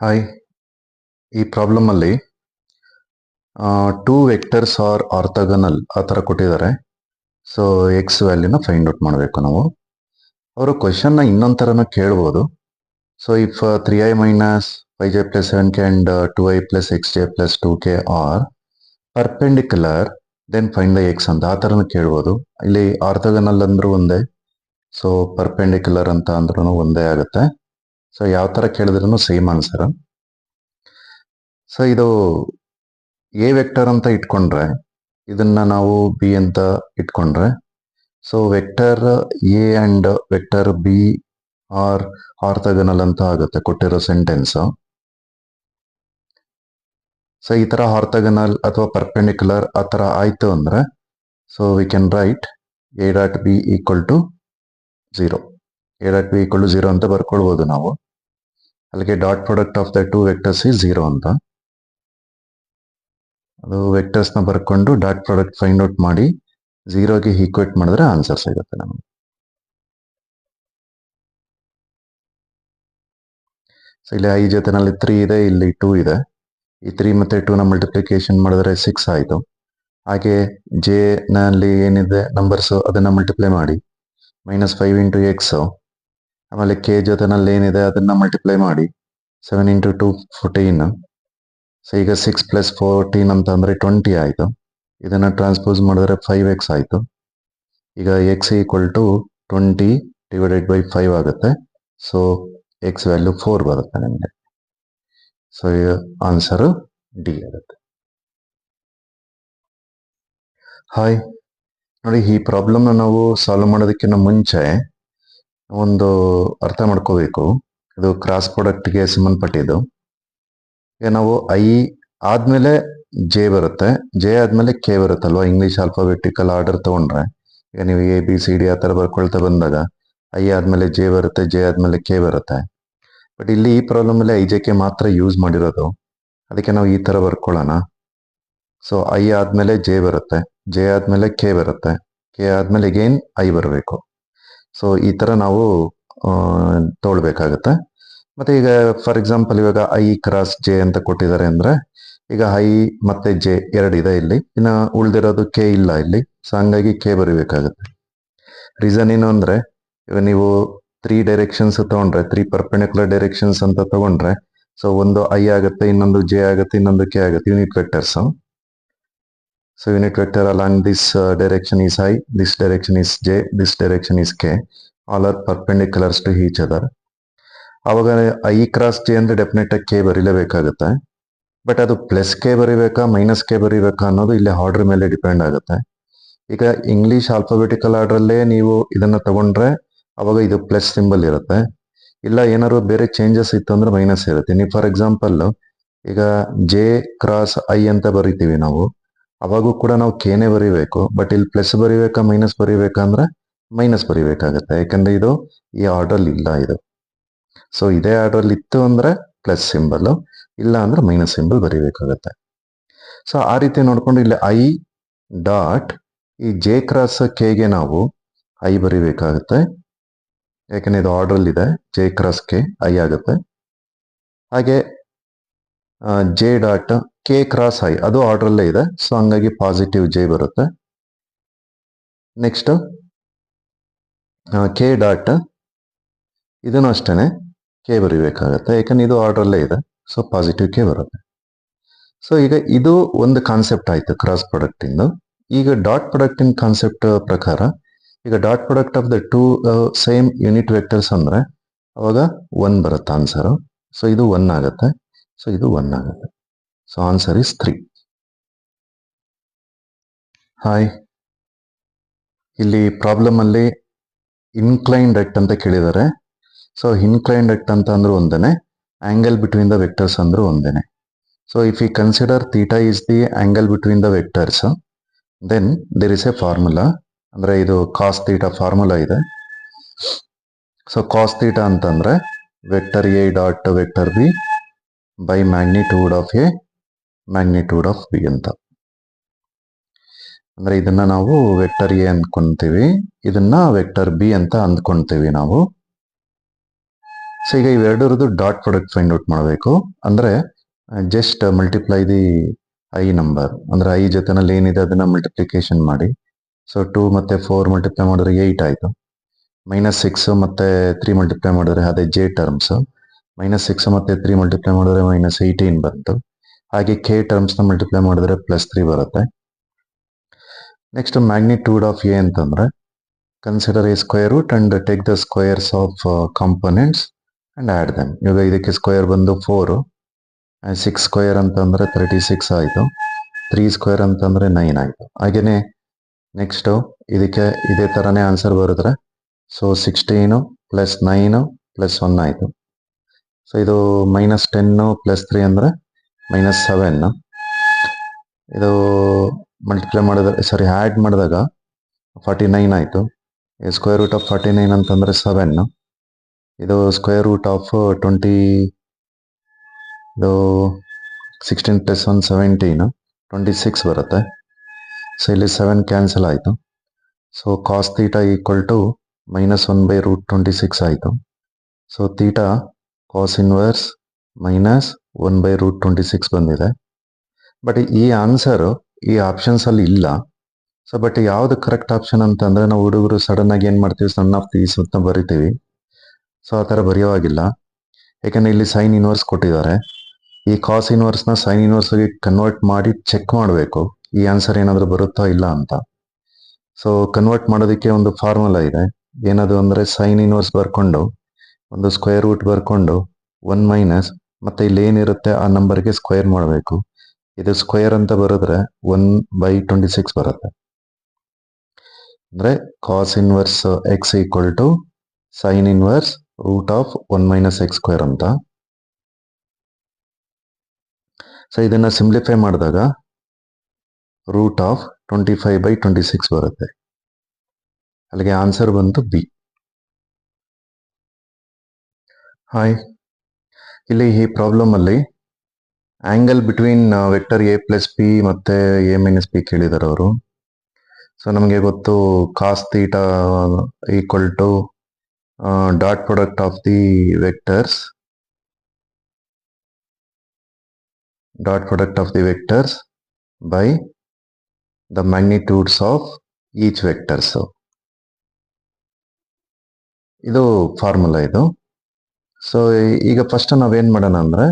Hi, ಈ problem ಅಲ್ಲಿ two vectors R orthogonal ಆ ಥರ ಕೊಟ್ಟಿದ್ದಾರೆ. ಸೊ ಎಕ್ಸ್ ವ್ಯಾಲ್ಯೂನ ಫೈಂಡ್ ಔಟ್ ಮಾಡಬೇಕು ನಾವು. ಅವರು ಕ್ವಶನ್ನ ಇನ್ನೊಂದು ಥರನೂ ಕೇಳ್ಬೋದು. So if 3i minus 5j plus 7k and 2i plus 6j plus 2k are perpendicular then find the x ಅಂತ ಆ ಥರನೂ ಕೇಳ್ಬೋದು. ಇಲ್ಲಿ ಆರ್ಥೋಗನಲ್ ಅಂದ್ರೂ ಒಂದೇ, ಸೊ ಪರ್ಪೆಂಡಿಕ್ಯುಲರ್ ಅಂತ ಅಂದ್ರೂ ಒಂದೇ ಆಗುತ್ತೆ. ಸೊ ಯಾವ ಥರ ಕೇಳಿದ್ರೂ ಸೇಮ್ ಆನ್ಸರ್. ಸೊ ಇದು ಎ ವೆಕ್ಟರ್ ಅಂತ ಇಟ್ಕೊಂಡ್ರೆ ಇದನ್ನ ನಾವು ಬಿ ಅಂತ ಇಟ್ಕೊಂಡ್ರೆ, so vector a and vector b are orthogonal ಅಂತ ಆಗುತ್ತೆ ಕೊಟ್ಟಿರೋ ಸೆಂಟೆನ್ಸ್. ಸೊ ಈ ತರ ಆರ್ಥೋಗನಲ್ ಅಥವಾ ಪರ್ಪೆಂಡಿಕ್ಯುಲರ್ ಆ ತರ ಆಯ್ತು ಅಂದ್ರೆ, so we can write A dot B equal to 0. A dot B equal to 0 ಅಂತ ಬರ್ಕೊಳ್ಬೋದು ನಾವು. ಅಲ್ಲಿಗೆ dot product of the two vectors is 0 ಅಂತ. ಅದು ವೆಕ್ಟರ್ಸ್ ನ ಬರ್ಕೊಂಡು ಡಾಟ್ ಪ್ರಾಡಕ್ಟ್ ಫೈಂಡ್ ಔಟ್ ಮಾಡಿ 0ಗೆ ಈಕ್ವೇಟ್ ಮಾಡಿದ್ರೆ ಆನ್ಸರ್ ಸಿಗುತ್ತೆ ನಮಗೆ. ಸೊ ಇಲ್ಲಿ ಐ ಜೊತೆನಲ್ಲಿ 3 ಇದೆ, ಇಲ್ಲಿ 2 ಇದೆ. ಈ 3 ಮತ್ತೆ 2 ನ ಮಲ್ಟಿಪ್ಲಿಕೇಶನ್ ಮಾಡಿದ್ರೆ 6 ಆಯ್ತು. ಹಾಗೆ ಜೆ ನಲ್ಲಿ ಏನಿದೆ ನಂಬರ್ಸ್ ಅದನ್ನ ಮಲ್ಟಿಪ್ಲೈ ಮಾಡಿ -5 ಇಂಟು ಎಕ್ಸ್. ಆಮೇಲೆ ಕೆ ಜೊತೆನಲ್ಲಿ ಏನಿದೆ ಅದನ್ನ ಮಲ್ಟಿಪ್ಲೈ ಮಾಡಿ 7 ಇಂಟು 2 14. ಸೊ ಈಗ 6 ಪ್ಲಸ್ 14 ಅಂತ ಅಂದ್ರೆ 20 ಆಯ್ತು. ಇದನ್ನ ಟ್ರಾನ್ಸ್ಪೋಸ್ ಮಾಡಿದ್ರೆ 5x ಆಯ್ತು. ಈಗ x equal to 20 divided by 5 ಆಗುತ್ತೆ. ಸೊ x ವ್ಯಾಲ್ಯೂ 4 ಬರುತ್ತೆ ನಿಮಗೆ. ಸೊ ಆನ್ಸರ್ ಡಿ ಆಗುತ್ತೆ. ಹಾಯ್, ನೋಡಿ ಈ ಪ್ರಾಬ್ಲಮ್ನ ನಾವು ಸಾಲ್ವ್ ಮಾಡೋದಕ್ಕಿಂತ ಮುಂಚೆ ಒಂದು ಅರ್ಥ ಮಾಡ್ಕೋಬೇಕು. ಇದು ಕ್ರಾಸ್ ಪ್ರಾಡಕ್ಟ್ಗೆ ಸಂಬಂಧಪಟ್ಟಿದ್ದು. ಈಗ ನಾವು ಐ ಆದ್ಮೇಲೆ ಜೆ ಬರುತ್ತೆ, ಜೆ ಆದ್ಮೇಲೆ ಕೆ ಬರುತ್ತಲ್ವಾ ಇಂಗ್ಲಿಷ್ ಆಲ್ಫಾಬೆಟಿಕಲ್ ಆರ್ಡರ್ ತಗೊಂಡ್ರೆ. ಈಗ ನೀವು ಎ ಬಿ ಸಿ ಡಿ ಆ ಥರ ಬರ್ಕೊಳ್ತಾ ಬಂದಾಗ ಐ ಆದ್ಮೇಲೆ ಜೆ ಬರುತ್ತೆ, ಜೆ ಆದ್ಮೇಲೆ ಕೆ ಬರುತ್ತೆ. ಬಟ್ ಇಲ್ಲಿ ಈ ಪ್ರಾಬ್ಲಮ್ ಅಲ್ಲಿ ಐ ಜೆ ಕೆ ಮಾತ್ರ ಯೂಸ್ ಮಾಡಿರೋದು, ಅದಕ್ಕೆ ನಾವು ಈ ತರ ಬರ್ಕೊಳ್ಳೋಣ. ಸೊ ಐ ಆದ್ಮೇಲೆ ಜೆ ಬರುತ್ತೆ, ಜೆ ಆದ್ಮೇಲೆ ಕೆ ಬರುತ್ತೆ, ಕೆ ಆದ್ಮೇಲೆ ಅಗೇನ್ ಐ ಬರಬೇಕು. ಸೊ ಈ ತರ ನಾವು ತೊಗೊಳ್ಬೇಕಾಗತ್ತೆ. ಮತ್ತೆ ಈಗ ಫಾರ್ ಎಕ್ಸಾಂಪಲ್ ಇವಾಗ ಐ ಕ್ರಾಸ್ ಜೆ ಅಂತ ಕೊಟ್ಟಿದ್ದಾರೆ ಅಂದ್ರೆ, ಈಗ ಐ ಮತ್ತೆ ಜೆ ಎರಡಿದೆ ಇಲ್ಲಿ, ಇನ್ನು ಉಳ್ದಿರೋದು ಕೆ ಇಲ್ಲ ಇಲ್ಲಿ. ಸೊ ಹಂಗಾಗಿ ಕೆ ಬರೀಬೇಕಾಗುತ್ತೆ. ರೀಸನ್ ಏನು ಅಂದ್ರೆ, ಇವಾಗ ನೀವು 3 ಡೈರೆಕ್ಷನ್ಸ್ ತಗೊಂಡ್ರೆ 3 ಪರ್ಪೆಂಡಿಕ್ಯುಲರ್ ಡೈರೆಕ್ಷನ್ಸ್ ಅಂತ ತಗೊಂಡ್ರೆ, ಸೊ ಒಂದು ಐ ಆಗುತ್ತೆ, ಇನ್ನೊಂದು ಜೆ ಆಗುತ್ತೆ, ಇನ್ನೊಂದು ಕೆ ಆಗುತ್ತೆ, unit vectors. So unit vector along this direction is I, this direction is J, this direction is K. All are perpendiculars to each other. ಅವಾಗ ಐ ಕ್ರಾಸ್ ಜೆ ಅಂದ್ರೆ definite ಆಗಿ K ಬರೀಲೇಬೇಕಾಗುತ್ತೆ. But ಅದು plus K ಬರೀಬೇಕಾ minus K ಬರೀಬೇಕಾ ಅನ್ನೋದು ಇಲ್ಲಿ order ಮೇಲೆ depend ಆಗುತ್ತೆ. ಈಗ English alphabetical order ಅಲ್ಲೇ ನೀವು ಇದನ್ನ ತಗೊಂಡ್ರೆ ಅವಾಗ ಇದು ಪ್ಲಸ್ ಸಿಂಬಲ್ ಇರುತ್ತೆ. ಇಲ್ಲ ಏನಾದ್ರು ಬೇರೆ ಚೇಂಜಸ್ ಇತ್ತು ಅಂದ್ರೆ ಮೈನಸ್ ಇರುತ್ತೆ. ನೀವು ಫಾರ್ ಎಕ್ಸಾಂಪಲ್ ಈಗ ಜೆ ಕ್ರಾಸ್ ಐ ಅಂತ ಬರಿತೀವಿ ನಾವು, ಅವಾಗೂ ಕೂಡ ನಾವು ಕೆನೆ ಬರೀಬೇಕು. ಬಟ್ ಇಲ್ಲಿ ಪ್ಲಸ್ ಬರೀಬೇಕಾ ಮೈನಸ್ ಬರೀಬೇಕಾ ಅಂದ್ರೆ ಮೈನಸ್ ಬರೀಬೇಕಾಗತ್ತೆ, ಯಾಕಂದ್ರೆ ಇದು ಈ ಆರ್ಡರ್ ಇಲ್ಲ ಇದು. ಸೊ ಇದೇ ಆರ್ಡರ್ ಇತ್ತು ಅಂದ್ರೆ ಪ್ಲಸ್ ಸಿಂಬಲ್, ಇಲ್ಲ ಅಂದ್ರೆ ಮೈನಸ್ ಸಿಂಬಲ್ ಬರೀಬೇಕಾಗತ್ತೆ. ಸೊ ಆ ರೀತಿ ನೋಡ್ಕೊಂಡು ಇಲ್ಲಿ ಐ ಡಾಟ್ ಈ ಜೆ ಕ್ರಾಸ್ ಕೆಗೆ ನಾವು ಐ ಬರೀಬೇಕಾಗತ್ತೆ, ಯಾಕಂದ್ರೆ ಇದು ಆರ್ಡರ್ ಇದೆ. ಜೆ ಕ್ರಾಸ್ ಕೆ ಐ ಆಗುತ್ತೆ. ಹಾಗೆ J dot K cross I ಅದು ಆರ್ಡರ್ ಅಲ್ಲೇ ಇದೆ, ಸೊ ಹಂಗಾಗಿ ಪಾಸಿಟಿವ್ ಜೆ ಬರುತ್ತೆ. ನೆಕ್ಸ್ಟ್ ಕೆ ಡಾಟ್ ಇದನ್ನು ಅಷ್ಟೇನೆ ಕೆ ಬರೀಬೇಕಾಗತ್ತೆ, ಯಾಕಂದ್ರೆ ಇದು ಆರ್ಡರ್ ಅಲ್ಲೇ ಇದೆ, ಸೊ ಪಾಸಿಟಿವ್ ಕೆ ಬರುತ್ತೆ. ಸೊ ಈಗ ಇದು ಒಂದು ಕಾನ್ಸೆಪ್ಟ್ ಆಯ್ತು ಕ್ರಾಸ್ ಪ್ರಾಡಕ್ಟ್ ಇಂದು. ಈಗ ಡಾಟ್ ಪ್ರಾಡಕ್ಟ್ ಇನ್ ಕಾನ್ಸೆಪ್ಟ್ ಪ್ರಕಾರ, ಈಗ dot product of the two same unit vectors ಅಂದ್ರೆ ಅವಾಗ 1 ಬರುತ್ತೆ ಆನ್ಸರ್. ಸೊ ಇದು 1 ಆಗುತ್ತೆ, ಸೊ ಇದು 1 ಆಗುತ್ತೆ. So answer is 3. ಹಾಯ್, ಇಲ್ಲಿ ಪ್ರಾಬ್ಲಮ್ ಅಲ್ಲಿ ಇನ್ಕ್ಲೈನ್ ರೆಕ್ಟ್ ಅಂತ ಕೇಳಿದ್ದಾರೆ. ಸೊ ಇನ್ಕ್ಲೈನ್ ರೆಕ್ಟ್ ಅಂತ ಅಂದ್ರೂ ಒಂದೇನೆ, ಆಂಗಲ್ ಬಿಟ್ವೀನ್ ದ ವೆಕ್ಟರ್ಸ್ ಅಂದ್ರೂ ಒಂದೇನೆ. So if you consider theta is the angle between the vectors, then there is a formula. ಅಂದ್ರೆ ಇದು ಕಾಸ್ ಥೀಟಾ ಫಾರ್ಮುಲಾ ಇದೆ. ಸೊ ಕಾಸ್ ಥೀಟಾ ಅಂತಂದ್ರೆ vector a dot vector b by magnitude of a magnitude of B ಅಂತ. ಅಂದ್ರೆ ಇದನ್ನ ನಾವು vector A ಅಂದ್ಕೊಂತೀವಿ, ಇದನ್ನ vector B ಅಂತ ಅಂದ್ಕೊಂತೀವಿ ನಾವು. ಸೊ ಈಗ ಇವೆರಡರದ್ದು ಡಾಟ್ ಪ್ರಾಡಕ್ಟ್ ಫೈಂಡ್ ಔಟ್ ಮಾಡಬೇಕು. ಅಂದರೆ just multiply the I number, ಅಂದರೆ ಐ ಜೊತೆನಲ್ಲಿ ಏನಿದೆ ಅದನ್ನ ಮಲ್ಟಿಪ್ಲಿಕೇಶನ್ ಮಾಡಿ. ಸೊ 2 ಮತ್ತೆ 4 ಮಲ್ಟಿಪ್ಲೈ ಮಾಡಿದ್ರೆ 8 ಆಯಿತು. -6 ಮತ್ತೆ 3 ಮಲ್ಟಿಪ್ಲೈ ಮಾಡಿದ್ರೆ ಅದೇ ಜೆ ಟರ್ಮ್ಸ್. -6 ಮತ್ತೆ 3 ಮಲ್ಟಿಪ್ಲೈ ಮಾಡಿದ್ರೆ -18 ಬಂತು. ಹಾಗೆ ಕೆ ಟರ್ಮ್ಸ್ನ ಮಲ್ಟಿಪ್ಲೈ ಮಾಡಿದ್ರೆ +3 ಬರುತ್ತೆ. ನೆಕ್ಸ್ಟ್ ಮ್ಯಾಗ್ನಿಟ್ಯೂಡ್ ಆಫ್ ಎ ಅಂತಂದ್ರೆ consider A square root and take the squares of components and add them. ಇವಾಗ ಇದಕ್ಕೆ ಸ್ಕ್ವೇರ್ ಬಂದು 4, 6 ಸ್ಕ್ವೇರ್ ಅಂತಂದ್ರೆ 36 ಆಯಿತು, 3 ಸ್ಕ್ವೇರ್ ಅಂತಂದ್ರೆ 9 ಆಯಿತು. ಹಾಗೇನೆ ನೆಕ್ಸ್ಟ್ ಇದಕ್ಕೆ ಇದೇ ಥರನೇ ಆನ್ಸರ್ ಬರೆದ್ರೆ ಸೊ 16 + 9 + 1 ಆಯಿತು. ಸೊ ಇದು -10 + 3 ಅಂದರೆ -7. ಇದು ಮಲ್ಟಿಪ್ಲೈ ಮಾಡಿದ್ರೆ ಆ್ಯಡ್ ಮಾಡಿದಾಗ 49 ಆಯಿತು. ಸ್ಕ್ವೇರ್ ರೂಟ್ ಆಫ್ 49 ಅಂತಂದರೆ 7. ಇದು ಸ್ಕ್ವೇರ್ ರೂಟ್ ಆಫ್ 20, ಇದು 16 + 1 17, 26 ಬರುತ್ತೆ. ಸೊ ಇಲ್ಲಿ 7 ಕ್ಯಾನ್ಸಲ್ ಆಯಿತು. So cos theta equal to -1/√26 ಆಯಿತು. ಸೊ ಥೀಟಾ ಕಾಸ್ ಇನ್ವರ್ಸ್ -1/√26 ಬಂದಿದೆ. ಬಟ್ ಈ ಆನ್ಸರು ಈ ಆಪ್ಷನ್ಸಲ್ಲಿ ಇಲ್ಲ. ಸೊ ಬಟ್ ಯಾವುದು ಕರೆಕ್ಟ್ ಆಪ್ಷನ್ ಅಂತಂದರೆ ನಾವು ಹುಡುಗರು ಸಡನ್ ಆಗಿ ಏನು ಮಾಡ್ತೀವಿ, ಸಣ್ಣ ಆಫ್ ದೀಸ್ ಅಂತ ಬರಿತೀವಿ. ಸೊ ಆ ಥರ ಬರೆಯೋವಾಗಿಲ್ಲ. ಯಾಕಂದರೆ ಇಲ್ಲಿ ಸೈನ್ ಇನ್ವರ್ಸ್ ಕೊಟ್ಟಿದ್ದಾರೆ. ಈ ಕಾಸ್ ಇನ್ವರ್ಸ್ನ ಸೈನ್ ಇನ್ವರ್ಸ್ಗೆ ಕನ್ವರ್ಟ್ ಮಾಡಿ ಚೆಕ್ ಮಾಡಬೇಕು ಈ ಆನ್ಸರ್ ಏನಾದರೂ ಬರುತ್ತಾ ಇಲ್ಲ ಅಂತ. ಸೊ ಕನ್ವರ್ಟ್ ಮಾಡೋದಕ್ಕೆ ಒಂದು ಫಾರ್ಮುಲಾ ಇದೆ. ಏನದು ಅಂದರೆ ಸೈನ್ ಇನ್ವರ್ಸ್ ಬರ್ಕೊಂಡು ಒಂದು ಸ್ಕ್ವೇರ್ ರೂಟ್ ಬರ್ಕೊಂಡು 1 - ಮತ್ತೆ ಇಲ್ಲಿ ಏನಿರುತ್ತೆ ಆ ನಂಬರ್ಗೆ ಸ್ಕ್ವೇರ್ ಮಾಡಬೇಕು. ಇದು ಸ್ಕ್ವೇರ್ ಅಂತ ಬರೆದ್ರೆ 1/26 ಬರುತ್ತೆ. ಅಂದರೆ cos inverse x equal to sine inverse √1 - x² ಅಂತ. ಸೊ ಇದನ್ನ ಸಿಂಪ್ಲಿಫೈ ಮಾಡಿದಾಗ √25/26 ಬರುತ್ತೆ. ಅಲ್ಲಿಗೆ ಆನ್ಸರ್ ಬಂತು ಬಿ. ಹಾಯ್, ಇಲ್ಲಿ ಈ ಪ್ರಾಬ್ಲಮ್ ಅಲ್ಲಿ angle between vector a + p ಮತ್ತೆ a - p ಕೇಳಿದ್ದಾರೆ ಅವರು. ಸೊ ನಮಗೆ ಗೊತ್ತು cos theta equal to dot product of the vectors by the magnitudes of each vectors. ಇದು ಫಾರ್ಮುಲಾ ಇದು. ಸೊ ಈಗ ಫಸ್ಟ್ ನಾವೇನ್ ಮಾಡೋಣ ಅಂದ್ರೆ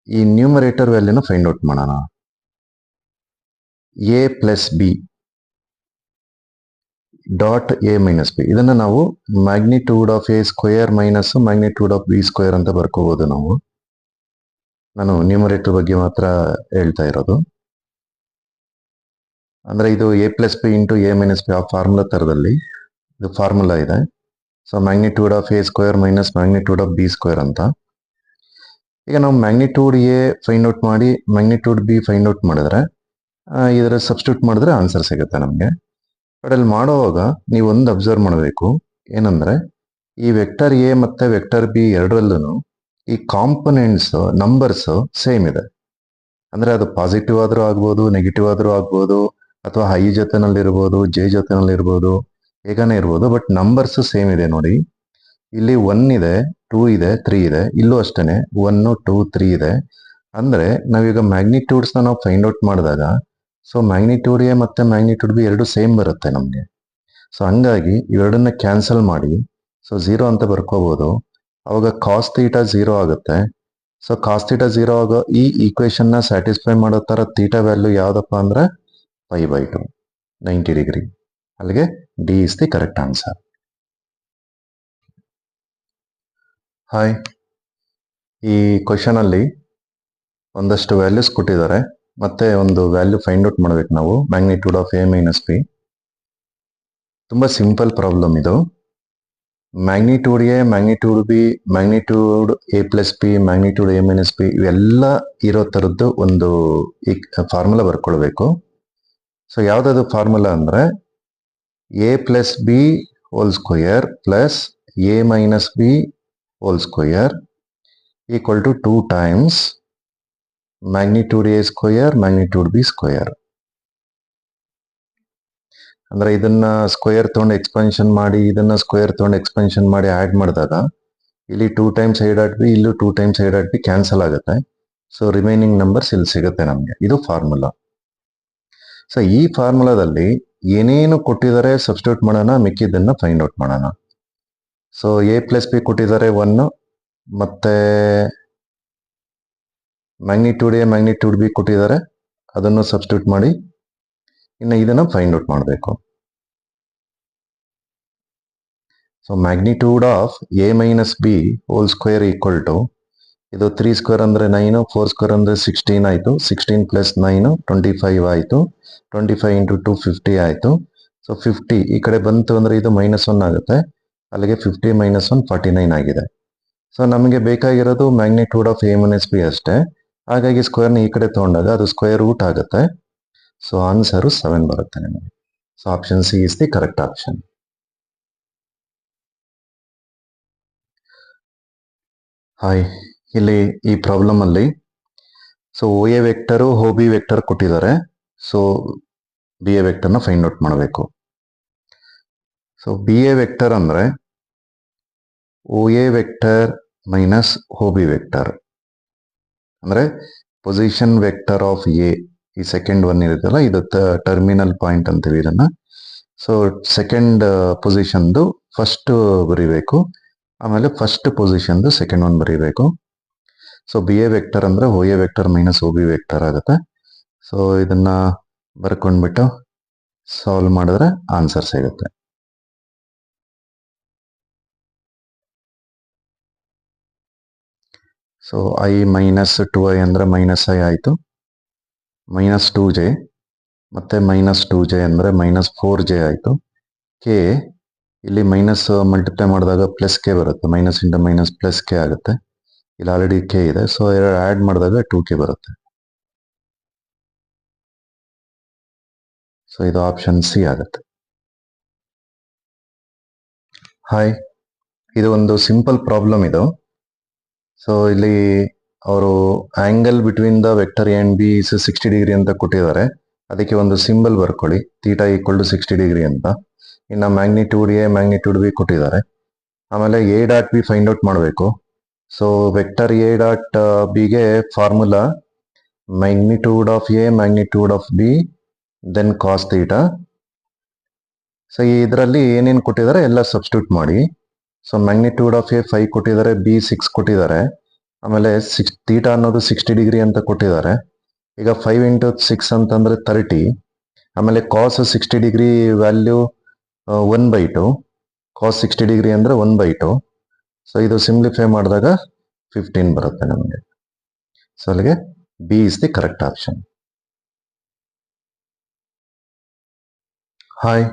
ಈ ನ್ಯೂಮರೇಟರ್ ವ್ಯಾಲ್ಯೂನ ಫೈಂಡ್ ಔಟ್ ಮಾಡೋಣ. a + b dot a - b ಇದನ್ನ ನಾವು magnitude of a² minus magnitude of b² ಅಂತ ಬರ್ಕೋಬಹುದು ನಾವು. ನಾನು ನ್ಯೂಮರೇಟರ್ ಬಗ್ಗೆ ಮಾತ್ರ ಹೇಳ್ತಾ ಇರೋದು. ಅಂದ್ರೆ ಇದು a + b × a - b ಆ ಫಾರ್ಮುಲಾ ತರದಲ್ಲಿ ಇದು ಫಾರ್ಮುಲಾ ಇದೆ. So magnitude of a² minus magnitude of b² ಅಂತ. ಈಗ ನಾವು ಮ್ಯಾಗ್ನಿಟ್ಯೂಡ್ a ಫೈಂಡ್ ಔಟ್ ಮಾಡಿ ಮ್ಯಾಗ್ನಿಟ್ಯೂಡ್ b ಫೈಂಡ್ ಔಟ್ ಮಾಡಿದ್ರೆ ಇದರ ಸಬ್ಸ್ಟಿಟ್ಯೂಟ್ ಮಾಡಿದ್ರೆ ಆನ್ಸರ್ ಸಿಗುತ್ತೆ ನಮಗೆ. ಬಟ್ ಅಲ್ಲಿ ಮಾಡುವಾಗ ನೀವು ಒಂದು ಅಬ್ಸರ್ವ್ ಮಾಡಬೇಕು, ಏನಂದ್ರೆ ಈ ವೆಕ್ಟರ್ a ಮತ್ತೆ ವೆಕ್ಟರ್ b ಎರಡರಲ್ಲೂ ಈ ಕಾಂಪೊನೆಂಟ್ಸ್ ನಂಬರ್ಸ್ ಸೇಮ್ ಇದೆ. ಅಂದ್ರೆ ಅದು ಪಾಸಿಟಿವ್ ಆದ್ರೂ ಆಗ್ಬೋದು, ನೆಗೆಟಿವ್ ಆದ್ರೂ ಆಗ್ಬೋದು, ಅಥವಾ ಹೈ ಜೊತೆನಲ್ಲಿ ಇರ್ಬೋದು, ಜೆ ಜೊತೆನಲ್ಲಿ ಇರ್ಬೋದು, ಹೇಗಾನೆ ಇರ್ಬೋದು. ಬಟ್ ನಂಬರ್ಸ್ ಸೇಮ್ ಇದೆ ನೋಡಿ. ಇಲ್ಲಿ 1 ಇದೆ, 2 ಇದೆ, 3 ಇದೆ. ಇಲ್ಲೂ ಅಷ್ಟೇನೆ 1, 2, 3 ಇದೆ. ಅಂದ್ರೆ ನಾವೀಗ ಮ್ಯಾಗ್ನಿಟ್ಯೂಡ್ಸ್ನ ನಾವು ಫೈಂಡ್ ಔಟ್ ಮಾಡಿದಾಗ ಸೊ ಮ್ಯಾಗ್ನಿಟ್ಯೂಡ್ ಎ ಮತ್ತೆ ಮ್ಯಾಗ್ನಿಟ್ಯೂಡ್ ಬಿ ಎರಡು ಸೇಮ್ ಬರುತ್ತೆ ನಮಗೆ. ಸೊ ಹಂಗಾಗಿ ಇವೆರಡನ್ನ ಕ್ಯಾನ್ಸಲ್ ಮಾಡಿ ಸೊ 0 ಅಂತ ಬರ್ಕೋಬಹುದು. ಅವಾಗ ಕಾಸ್ ಥೀಟಾ 0 ಆಗುತ್ತೆ. ಸೊ ಕಾಸ್ ಥೀಟಾ 0 ಆಗೋ ಈ ಈಕ್ವೇಶನ್ ನ ಸ್ಯಾಟಿಸ್ಫೈ ಮಾಡೋ ತರ ಥೀಟಾ ವ್ಯಾಲ್ಯೂ ಯಾವ್ದಪ್ಪ ಅಂದ್ರೆ π/2 90 ಡಿಗ್ರಿ. ಅಲ್ಲಿಗೆ D is the correct answer. Hi, ಈ ಕ್ವಶನ್ ಅಲ್ಲಿ ಒಂದಷ್ಟು ವ್ಯಾಲ್ಯೂಸ್ ಕೊಟ್ಟಿದ್ದಾರೆ, ಮತ್ತೆ ಒಂದು ವ್ಯಾಲ್ಯೂ ಫೈಂಡ್ ಔಟ್ ಮಾಡ್ಬೇಕು ನಾವು, ಮ್ಯಾಗ್ನಿಟ್ಯೂಡ್ ಆಫ್ a - b. ತುಂಬಾ ಸಿಂಪಲ್ ಪ್ರಾಬ್ಲಮ್ ಇದು. Magnitude A, magnitude B, magnitude a + b, magnitude a - b ಇವೆಲ್ಲ ಇರೋ ತರದ್ದು ಒಂದು ಫಾರ್ಮುಲಾ ಬರ್ಕೊಳ್ಬೇಕು. ಸೊ ಯಾವ್ದಾದ್ರು ಫಾರ್ಮುಲಾ ಅಂದ್ರೆ a + b² + a - b² = 2 times magnitude a² magnitude b². ಅಂದ್ರೆ ಇದನ್ನ ಸ್ಕ್ವೇರ್ ತಗೊಂಡು ಎಕ್ಸ್ಪೆನ್ಷನ್ ಮಾಡಿ, ಇದನ್ನ ಸ್ಕ್ವೇರ್ ತಗೊಂಡು ಎಕ್ಸ್ಪೆನ್ಷನ್ ಮಾಡಿ ಆಡ್ ಮಾಡಿದಾಗ ಇಲ್ಲಿ 2 ಟೈಮ್ಸ್ ಐ ಡಾಟ್ ಬಿ, ಇಲ್ಲೂ 2 times I dot B cancel ಆಗುತ್ತೆ. ಸೊ ರಿಮೈನಿಂಗ್ ನಂಬರ್ಸ್ ಇಲ್ಲಿ ಸಿಗುತ್ತೆ ನಮಗೆ. ಇದು ಫಾರ್ಮುಲಾ. ಸೊ ಈ ಫಾರ್ಮುಲಾದಲ್ಲಿ ಏನೇನು ಕೊಟ್ಟಿದ್ದಾರೆ ಸಬ್ಸ್ಟಿಟ್ಯೂಟ್ ಮಾಡೋಣ, ಮಿಕ್ಕಿದ್ದನ್ನ ಫೈಂಡ್ ಔಟ್ ಮಾಡೋಣ. ಸೊ ಎ ಪ್ಲಸ್ ಬಿ ಕೊಟ್ಟಿದ್ದಾರೆ 1, ಮತ್ತೆ ಮ್ಯಾಗ್ನಿಟ್ಯೂಡ್ ಎ ಮ್ಯಾಗ್ನಿಟ್ಯೂಡ್ ಬಿ ಕೊಟ್ಟಿದ್ದಾರೆ, ಅದನ್ನು ಸಬ್ಸ್ಟಿಟ್ಯೂಟ್ ಮಾಡಿ. ಇನ್ನು ಇದನ್ನು ಫೈಂಡ್ ಔಟ್ ಮಾಡಬೇಕು. So magnitude of A minus B whole square equal to, ಇದು 3 ಸ್ಕ್ವೇರ್ ಅಂದರೆ 9, 4 ಸ್ಕ್ವೇರ್ ಅಂದರೆ 16 ಆಯಿತು. 16 ಪ್ಲಸ್ 9 25 ಆಯಿತು. 25 ಇಂಟು 2 50 ಆಯಿತು. ಸೊ 50 ಈ ಕಡೆ ಬಂತು ಅಂದರೆ ಇದು -1 ಆಗುತ್ತೆ. ಅಲ್ಲಿಗೆ 50 - 1 49 ಆಗಿದೆ. ಸೊ ನಮಗೆ ಬೇಕಾಗಿರೋದು magnitude of A minus B ಅಷ್ಟೇ. ಹಾಗಾಗಿ ಸ್ಕ್ವೇರ್ನ ಈ ಕಡೆ ತಗೊಂಡಾಗ ಅದು ಸ್ಕ್ವೇರ್ ರೂಟ್ ಆಗುತ್ತೆ. ಸೊ ಆನ್ಸರು 7 ಬರುತ್ತೆ ನಿಮಗೆ. So option C is the correct option. Hi, ಇಲ್ಲಿ ಈ ಪ್ರಾಬ್ಲಮ್ ಅಲ್ಲಿ so O A vector O B vector ಕೊಟ್ಟಿದ್ದಾರೆ. ಸೊ ಬಿ ಎ ವೆಕ್ಟರ್ನ ಫೈಂಡ್ ಔಟ್ ಮಾಡಬೇಕು. ಸೊ ಬಿ ಎ ವೆಕ್ಟರ್ ಅಂದ್ರೆ O A vector minus O B vector ಅಂದ್ರೆ position vector of A. ಈ second one ಇರುತ್ತಲ್ಲ, ಇದು ಟರ್ಮಿನಲ್ ಪಾಯಿಂಟ್ ಅಂತೀವಿ ಇದನ್ನ. ಸೊ ಸೆಕೆಂಡ್ ಪೊಸಿಷನ್ದು ಫಸ್ಟ್ ಬರೀಬೇಕು, ಆಮೇಲೆ ಫಸ್ಟ್ ಪೊಸಿಷನ್ದು ಸೆಕೆಂಡ್ ಒನ್ ಬರೀಬೇಕು. ಸೊ ಬಿ ಎ ವೆಕ್ಟರ್ ಅಂದ್ರೆ O A vector minus O B vector ಆಗುತ್ತೆ. ಸೊ ಇದನ್ನ ಬರ್ಕೊಂಡ್ಬಿಟ್ಟು ಸಾಲ್ವ್ ಮಾಡಿದ್ರೆ ಆನ್ಸರ್ ಸಿಗುತ್ತೆ. ಸೊ ಐ ಮೈನಸ್ 2i ಅಂದ್ರೆ -i ಆಯಿತು. -2j ಮತ್ತೆ -2j ಅಂದ್ರೆ -4j ಆಯಿತು. ಕೆ ಇಲ್ಲಿ ಮೈನಸ್ ಮಲ್ಟಿಪ್ಲೈ ಮಾಡಿದಾಗ ಪ್ಲಸ್ ಕೆ ಬರುತ್ತೆ. Minus into minus plus K ಆಗುತ್ತೆ. ಇಲ್ಲಿ ಆಲ್ರೆಡಿ ಕೆ ಇದೆ. ಸೊ ಎರಡು ಆ್ಯಡ್ ಮಾಡಿದಾಗ 2k ಬರುತ್ತೆ. ಸೊ ಇದು ಆಪ್ಷನ್ ಸಿ ಆಗುತ್ತೆ. ಹಾಯ್, ಇದು ಒಂದು ಸಿಂಪಲ್ ಪ್ರಾಬ್ಲಮ್ ಇದು. ಸೊ ಇಲ್ಲಿ ಅವರು angle between the vector a and B is 60 degree ಅಂತ ಕೊಟ್ಟಿದ್ದಾರೆ. ಅದಕ್ಕೆ ಒಂದು ಸಿಂಬಲ್ ಬರ್ಕೊಳ್ಳಿ, ಥೀಟಾ ಈಕ್ವಲ್ ಟು 60 ಡಿಗ್ರಿ ಅಂತ. ಇನ್ನು ಮ್ಯಾಗ್ನಿಟ್ಯೂಡ್ ಎ ಮ್ಯಾಗ್ನಿಟ್ಯೂಡ್ ಬಿ ಕೊಟ್ಟಿದ್ದಾರೆ. ಆಮೇಲೆ a dot b find out ಮಾಡಬೇಕು. ಸೊ ವೆಕ್ಟರ್ ಎ ಡಾಟ್ ಬಿಗೆ formula magnitude of a magnitude of b then cos theta. So ಇದರಲ್ಲಿ ಏನೇನು ಕೊಟ್ಟಿದ್ದಾರೆ ಎಲ್ಲ ಸಬ್ಸ್ಟಿಟ್ಯೂಟ್ ಮಾಡಿ. ಸೊ ಮ್ಯಾಗ್ನಿಟ್ಯೂಡ್ ಆಫ್ ಎ 5 ಕೊಟ್ಟಿದ್ದಾರೆ, ಬಿ 6 ಕೊಟ್ಟಿದ್ದಾರೆ. ಆಮೇಲೆ ಥೀಟಾ ಅನ್ನೋದು 60 ಡಿಗ್ರಿ ಅಂತ ಕೊಟ್ಟಿದ್ದಾರೆ. ಈಗ 5 ಇಂಟು 6 ಅಂತಂದ್ರೆ 30. ಆಮೇಲೆ ಕಾಸ್ 60 ಡಿಗ್ರಿ ವ್ಯಾಲ್ಯೂ 1/2. ಕಾಸ್ 60 ಡಿಗ್ರಿ ಅಂದ್ರೆ 1/2. ಸೊ ಇದು ಸಿಂಪ್ಲಿಫೈ ಮಾಡಿದಾಗ 15 ಬರುತ್ತೆ ನಮಗೆ. ಸೊ ಅಲ್ಲಿಗೆ B is the correct option. Hi,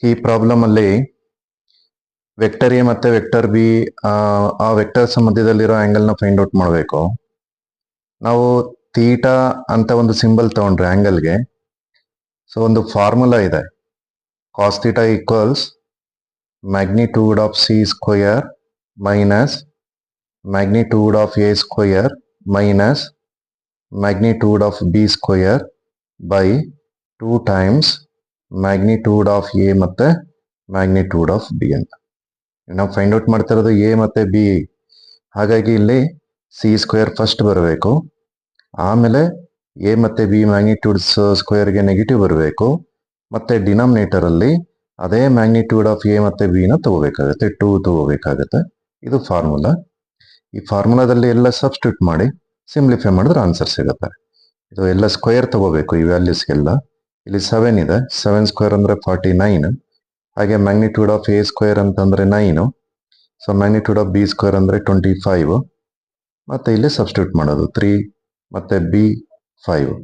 ಈ ಪ್ರಾಬ್ಲಮ್ ಅಲ್ಲಿ ವೆಕ್ಟರ್ ಎ ಮತ್ತೆ ವೆಕ್ಟರ್ ಬಿ ಆ ವೆಕ್ಟರ್ಸ್ ಮಧ್ಯದಲ್ಲಿರೋ ಆಂಗಲ್ನ ಫೈಂಡ್ ಔಟ್ ಮಾಡಬೇಕು. ನಾವು ಥೀಟಾ ಅಂತ ಒಂದು ಸಿಂಬಲ್ ತಗೊಂಡ್ರೆ ಆಂಗಲ್ಗೆ, ಸೊ ಒಂದು ಫಾರ್ಮುಲಾ ಇದೆ. Cos theta equals magnitude of C square minus magnitude of A square minus magnitude of B square by 2 times magnitude of A ಮತ್ತೆ magnitude of B ಅಂತ. ನಾವು ಫೈಂಡ್ ಔಟ್ ಮಾಡ್ತಿರೋದು A ಮತ್ತೆ B. ಹಾಗಾಗಿ ಇಲ್ಲಿ C square first ಬರಬೇಕು, ಆಮೇಲೆ A ಮತ್ತೆ ಬಿ ಮ್ಯಾಗ್ನಿಟ್ಯೂಡ್ ಸ್ಕ್ವೇರ್ಗೆ ನೆಗೆಟಿವ್ ಬರಬೇಕು, ಮತ್ತೆ ಡಿನಾಮಿನೇಟರ್ ಅಲ್ಲಿ ಅದೇ ಮ್ಯಾಗ್ನಿಟ್ಯೂಡ್ ಆಫ್ ಎ ಮತ್ತೆ ಬಿ ನ ತಗೋಬೇಕಾಗುತ್ತೆ, 2 ತಗೋಬೇಕಾಗುತ್ತೆ. ಇದು ಫಾರ್ಮುಲಾ. ಈ ಫಾರ್ಮುಲಾದಲ್ಲಿ ಎಲ್ಲ ಸಬ್ಸ್ಟಿಟ್ಯೂಟ್ ಮಾಡಿ ಸಿಂಪ್ಲಿಫೈ ಮಾಡಿದ್ರೆ ಆನ್ಸರ್ ಸಿಗುತ್ತೆ. ಇದು ಎಲ್ಲ ಸ್ಕ್ವೇರ್ ತಗೋಬೇಕು ಈ ವ್ಯಾಲ್ಯೂಸ್ಗೆಲ್ಲ. ಇಲ್ಲಿ 7 ಇದೆ, 7 ಸ್ಕ್ವೇರ್ ಅಂದ್ರೆ 49. ಹಾಗೆ ಮ್ಯಾಗ್ನಿಟ್ಯೂಡ್ ಆಫ್ ಎ ಸ್ಕ್ವೇರ್ ಅಂತಂದ್ರೆ 9. So magnitude of B square ಅಂದ್ರೆ 25. ಮತ್ತೆ ಇಲ್ಲಿ ಸಬ್ಸ್ಟಿಟ್ಯೂಟ್ ಮಾಡೋದು 3 ಮತ್ತೆ ಬಿ 5.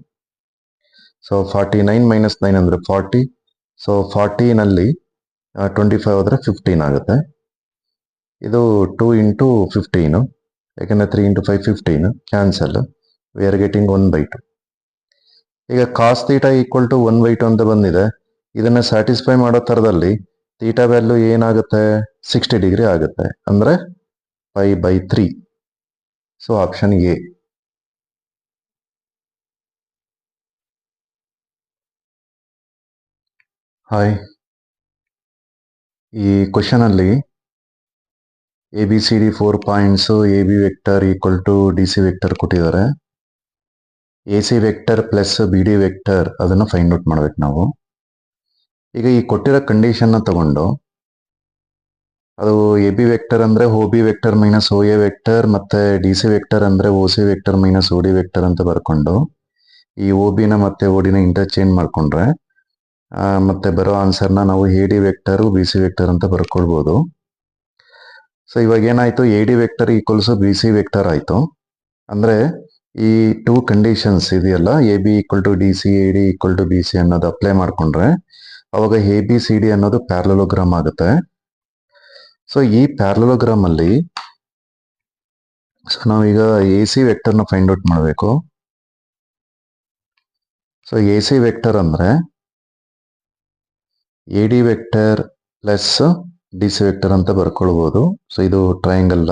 ಸೊ 49 - 9 ಅಂದ್ರೆ 40. ಸೊ 40 ನಲ್ಲಿ 25 ಹೋದ್ರೆ 15 ಆಗುತ್ತೆ. ಇದು 2 ಇಂಟು 15, ಯಾಕಂದ್ರೆ 3 into 5 15 cancel. We are getting 1/2. ಈಗ ಕಾಸ್ ಥೀಟಾ ಈಕ್ವಲ್ ಟು 1/2 ಅಂತ ಬಂದಿದೆ. ಇದನ್ನ ಸ್ಯಾಟಿಸ್ಫೈ ಮಾಡೋ ತರದಲ್ಲಿ ಥೀಟಾ ವ್ಯಾಲ್ಯೂ ಏನಾಗುತ್ತೆ, 60 ಡಿಗ್ರಿ ಆಗುತ್ತೆ, ಅಂದ್ರೆ 5/3. So option A. ಹಾಯ್, ಈ ಕ್ವಶನ್ ಅಲ್ಲಿ ABCD 4 points AB vector equal to DC vector ಕೊಟ್ಟಿದ್ದಾರೆ. AC vector plus BD vector ಅದನ್ನು ಫೈಂಡ್ ಔಟ್ ಮಾಡ್ಬೇಕು ನಾವು. ಈಗ ಈ ಕೊಟ್ಟಿರೋ ಕಂಡೀಷನ್ ತಗೊಂಡು ಅದು AB ವೆಕ್ಟರ್ ಅಂದ್ರೆ OB vector minus OA vector ಮತ್ತೆ DC ವೆಕ್ಟರ್ ಅಂದ್ರೆ OC vector minus OD vector ಅಂತ ಬರ್ಕೊಂಡು ಈ OBನ ಮತ್ತೆ ODನ ಇಂಟರ್ಚೇಂಜ್ ಮಾಡ್ಕೊಂಡ್ರೆ ಮತ್ತೆ ಬರೋ ಆನ್ಸರ್ನ ನಾವು AD ವೆಕ್ಟರ್ BC ವೆಕ್ಟರ್ ಅಂತ ಬರ್ಕೊಳ್ಬೋದು. ಸೊ ಇವಾಗ ಏನಾಯ್ತು, AD vector equals BC vector ಆಯ್ತು. ಅಂದ್ರೆ ಈ ಟೂ ಕಂಡೀಷನ್ಸ್ ಇದೆಯಲ್ಲ, AB equal to DC, AD equal to BC ಅನ್ನೋದು ಅಪ್ಲೈ ಮಾಡ್ಕೊಂಡ್ರೆ ಅವಾಗ ABCD ಅನ್ನೋದು ಪ್ಯಾರಲೋಗ್ರಾಮ್ ಆಗುತ್ತೆ. ಸೊ ಈ ಪ್ಯಾರಲೋಗ್ರಾಮ್ ಅಲ್ಲಿ ಸೊ ನಾವೀಗ AC ವೆಕ್ಟರ್ನ ಫೈಂಡ್ ಔಟ್ ಮಾಡಬೇಕು. ಸೊ AC ವೆಕ್ಟರ್ ಅಂದ್ರೆ AD vector plus DC vector ಅಂತ ಬರ್ಕೊಳ್ಬೋದು. ಸೊ ಇದು ಟ್ರಯಾಂಗಲ್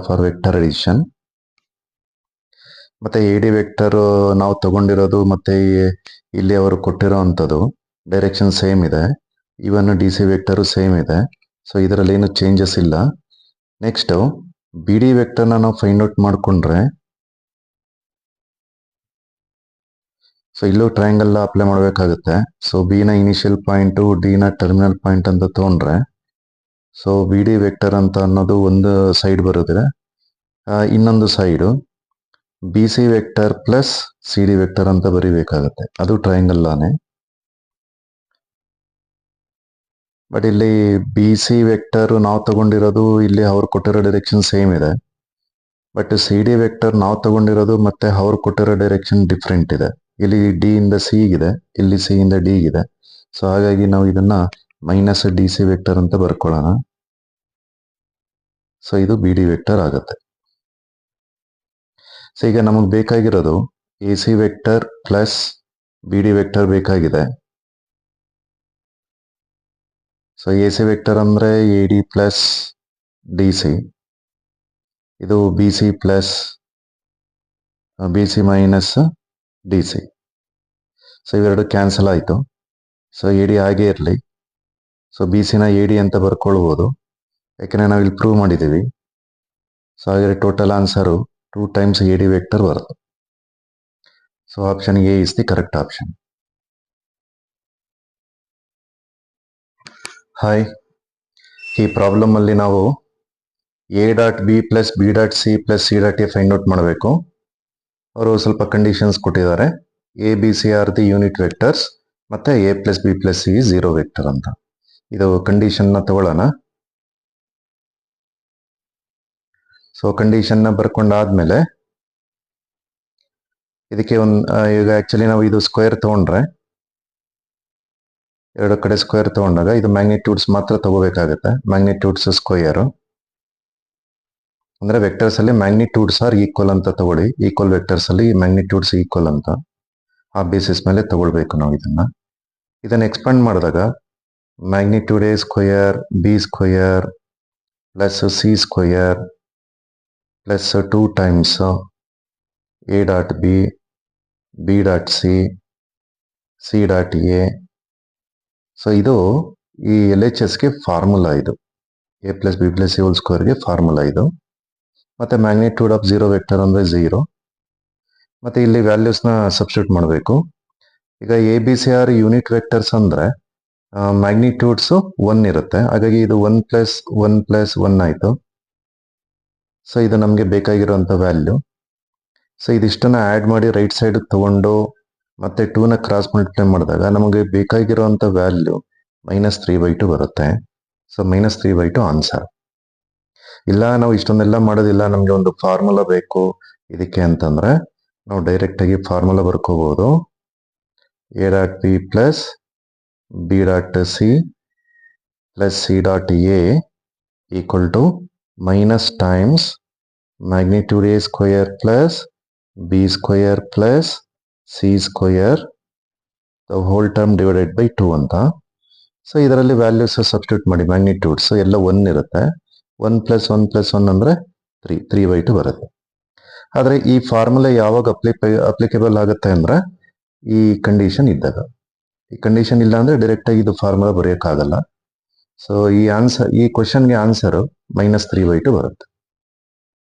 ಫಾರ್ ವೆಕ್ಟರ್ ಅಡಿಷನ್. ಮತ್ತೆ AD ವೆಕ್ಟರ್ ನಾವು ತಗೊಂಡಿರೋದು ಮತ್ತೆ ಇಲ್ಲಿ ಅವರು ಕೊಟ್ಟಿರೋ ಅಂಥದ್ದು ಡೈರೆಕ್ಷನ್ ಸೇಮ್ ಇದೆ. ಇವನ್ DC ವೆಕ್ಟರ್ ಸೇಮ್ ಇದೆ. ಸೊ ಇದರಲ್ಲಿ ಏನು ಚೇಂಜಸ್ ಇಲ್ಲ. ನೆಕ್ಸ್ಟ್ BD ವೆಕ್ಟರ್ನ ನಾವು ಫೈಂಡ್ ಔಟ್ ಮಾಡ್ಕೊಂಡ್ರೆ ಸೊ ಇಲ್ಲೂ ಟ್ರಯಾಂಗಲ್ ಅಪ್ಲೈ ಮಾಡಬೇಕಾಗುತ್ತೆ. ಸೊ B ನ ಇನಿಷಿಯಲ್ ಪಾಯಿಂಟು, D ನ ಟರ್ಮಿನಲ್ ಪಾಯಿಂಟ್ ಅಂತ ತಗೊಂಡ್ರೆ ಸೊ BD ವೆಕ್ಟರ್ ಅಂತ ಅನ್ನೋದು ಒಂದು ಸೈಡ್ ಬರುತ್ತೆ. ಇನ್ನೊಂದು side BC vector plus CD vector ಅಂತ ಬರಿಬೇಕಾಗತ್ತೆ. ಅದು ಟ್ರಯಾಂಗಲ್ ಆನೆ. ಬಟ್ ಇಲ್ಲಿ BC ವೆಕ್ಟರ್ ನಾವು ತಗೊಂಡಿರೋದು ಇಲ್ಲಿ ಅವ್ರು ಕೊಟ್ಟಿರೋ ಡೈರೆಕ್ಷನ್ ಸೇಮ್ ಇದೆ. ಬಟ್ CD ವೆಕ್ಟರ್ ನಾವು ತಗೊಂಡಿರೋದು ಮತ್ತೆ ಅವ್ರು ಕೊಟ್ಟಿರೋ ಡೈರೆಕ್ಷನ್ ಡಿಫ್ರೆಂಟ್ ಇದೆ. ಇಲ್ಲಿ D ಇಂದ C ಇದೆ, ಇಲ್ಲಿ C ಇಂದ D ಇದೆ. ಸೊ ಹಾಗಾಗಿ ನಾವು ಇದನ್ನ ಮೈನಸ್ DC ವೆಕ್ಟರ್ ಅಂತ ಬರ್ಕೊಳ್ಳೋಣ. ಸೊ ಇದು BD ವೆಕ್ಟರ್ ಆಗುತ್ತೆ. ಸೊ ಈಗ ನಮಗೆ ಬೇಕಾಗಿರೋದು AC vector plus BD vector ಬೇಕಾಗಿದೆ. ಸೊ AC ವೆಕ್ಟರ್ ಅಂದ್ರೆ AD ಪ್ಲಸ್ DC, ಇದು BC plus BC minus DC. So ಇವೆರಡು ಕ್ಯಾನ್ಸಲ್ ಆಯಿತು. ಸೊ AD ಹಾಗೆ ಇರಲಿ. ಸೊ BCನ AD ಅಂತ ಬರ್ಕೊಳ್ಬೋದು, ಯಾಕೆಂದರೆ ನಾವು ಇಲ್ಲಿ ಪ್ರೂವ್ ಮಾಡಿದ್ದೀವಿ. ಸೊ ಹಾಗೆ total answer 2 times AD vector ಬರುತ್ತೆ. So option A is the correct option. Hi, ಈ ಪ್ರಾಬ್ಲಮ್ ಅಲ್ಲಿ ನಾವು A.B plus B.C plus C.A find out ಮಾಡಬೇಕು. ಅವರು ಸ್ವಲ್ಪ ಕಂಡೀಷನ್ಸ್ ಕೊಟ್ಟಿದ್ದಾರೆ. ABC R the unit vectors ಮತ್ತೆ A plus B plus C 0 vector ಅಂತ. ಇದು ಕಂಡೀಷನ್ನ ತಗೊಳ್ಳೋಣ. ಸೊ ಕಂಡೀಷನ್ನ ಬರ್ಕೊಂಡಾದ್ಮೇಲೆ ಇದಕ್ಕೆ ಈಗ ಆಕ್ಚುಲಿ ನಾವು ಇದು ಸ್ಕ್ವೇರ್ ತಗೊಂಡ್ರೆ, ಎರಡು ಕಡೆ ಸ್ಕ್ವೇರ್ ತಗೊಂಡಾಗ ಇದು ಮ್ಯಾಗ್ನಿಟ್ಯೂಡ್ಸ್ ಮಾತ್ರ ತಗೋಬೇಕಾಗತ್ತೆ. ಮ್ಯಾಗ್ನಿಟ್ಯೂಡ್ಸ್ ಸ್ಕ್ವೇರ್ ಅಂದ್ರೆ ವೆಕ್ಟರ್ಸ್ ಅಲ್ಲಿ ಮ್ಯಾಗ್ನಿಟ್ಯೂಡ್ಸ್ ಆರ್ ಈಕ್ವಲ್ ಅಂತ ತಗೊಳ್ಳಿ. ಈಕ್ವಲ್ ವೆಕ್ಟರ್ಸ್ ಅಲ್ಲಿ ಮ್ಯಾಗ್ನಿಟ್ಯೂಡ್ಸ್ ಈಕ್ವಲ್ ಅಂತ ಆ ಬೇಸಿಸ್ ಮೇಲೆ ತಗೊಳ್ಬೇಕು ನಾವು ಇದನ್ನ ಎಕ್ಸ್ಪಾಂಡ್ ಮಾಡಿದಾಗ magnitude A square B square plus C ಸ್ಕ್ವೇರ್ plus 2 times A.B B.C C.A. So ಇದು ಈ LHSಗೆ ಫಾರ್ಮುಲಾ. ಇದು A plus B plus C whole ಸ್ಕ್ವೇರ್ಗೆ ಫಾರ್ಮುಲಾ ಇದು. ಮತ್ತೆ ಮ್ಯಾಗ್ನಿಟ್ಯೂಡ್ ಆಫ್ 0 ವೆಕ್ಟರ್ ಅಂದ್ರೆ 0. ಮತ್ತೆ ಇಲ್ಲಿ ವ್ಯಾಲ್ಯೂಸ್ನ ಸಬ್ಸ್ಟಿಟ್ಯೂಟ್ ಮಾಡಬೇಕು. ಈಗ ABC ಆರ್ ಯೂನಿಟ್ ವೆಕ್ಟರ್ಸ್ ಅಂದ್ರೆ ಮ್ಯಾಗ್ನಿಟ್ಯೂಡ್ಸ್ 1 ಇರುತ್ತೆ. ಹಾಗಾಗಿ ಇದು 1 ಪ್ಲಸ್ 1 ಪ್ಲಸ್ 1 ಆಯಿತು. ಸೊ ಇದು ನಮಗೆ ಬೇಕಾಗಿರುವಂಥ ವ್ಯಾಲ್ಯೂ. ಸೊ ಇದಿಷ್ಟನ್ನ ಆ್ಯಡ್ ಮಾಡಿ ರೈಟ್ ಸೈಡ್ ತಗೊಂಡು ಮತ್ತೆ 2ನ ಕ್ರಾಸ್ ಮಲ್ಟಿಪ್ಲೈ ಮಾಡಿದಾಗ ನಮಗೆ ಬೇಕಾಗಿರುವಂಥ ವ್ಯಾಲ್ಯೂ -3/2 ಬರುತ್ತೆ. So -3/2 answer. ಇಲ್ಲ ನಾವು ಇಷ್ಟೊಂದೆಲ್ಲ ಮಾಡೋದಿಲ್ಲ, ನಮಗೆ ಒಂದು ಫಾರ್ಮುಲಾ ಬೇಕು ಇದಕ್ಕೆ ಅಂತಂದ್ರೆ ನಾವು ಡೈರೆಕ್ಟ್ ಆಗಿ ಫಾರ್ಮುಲಾ ಬರ್ಕೋಬಹುದು. A.B plus B.C plus C.A equal to minus times magnitude A square plus B square plus C square the whole term divided by 2 ಅಂತ. ಸೊ ಇದರಲ್ಲಿ ವ್ಯಾಲ್ಯೂಸ್ ಸಬ್ಸ್ಟಿಟ್ಯೂಟ್ ಮಾಡಿ ಮ್ಯಾಗ್ನಿಟ್ಯೂಡ್ಸ್ ಎಲ್ಲ 1 ಇರುತ್ತೆ. 1 ಪ್ಲಸ್ 1 ಪ್ಲಸ್ 1 ಅಂದ್ರೆ 3/2 ಬರುತ್ತೆ. ಆದರೆ ಈ ಫಾರ್ಮುಲಾ ಯಾವಾಗ ಅಪ್ಲಿಕೇಬಲ್ ಆಗುತ್ತೆ ಅಂದ್ರೆ ಈ ಕಂಡೀಷನ್ ಇದ್ದಾಗ. ಈ ಕಂಡೀಷನ್ ಇಲ್ಲ ಅಂದ್ರೆ ಡೈರೆಕ್ಟ್ ಆಗಿ ಇದು ಫಾರ್ಮುಲಾ ಬರೆಯೋಕ್ಕಾಗಲ್ಲ. ಸೊ ಈ ಕ್ವಶನ್ಗೆ ಆನ್ಸರ್ -3/2 ಬರುತ್ತೆ.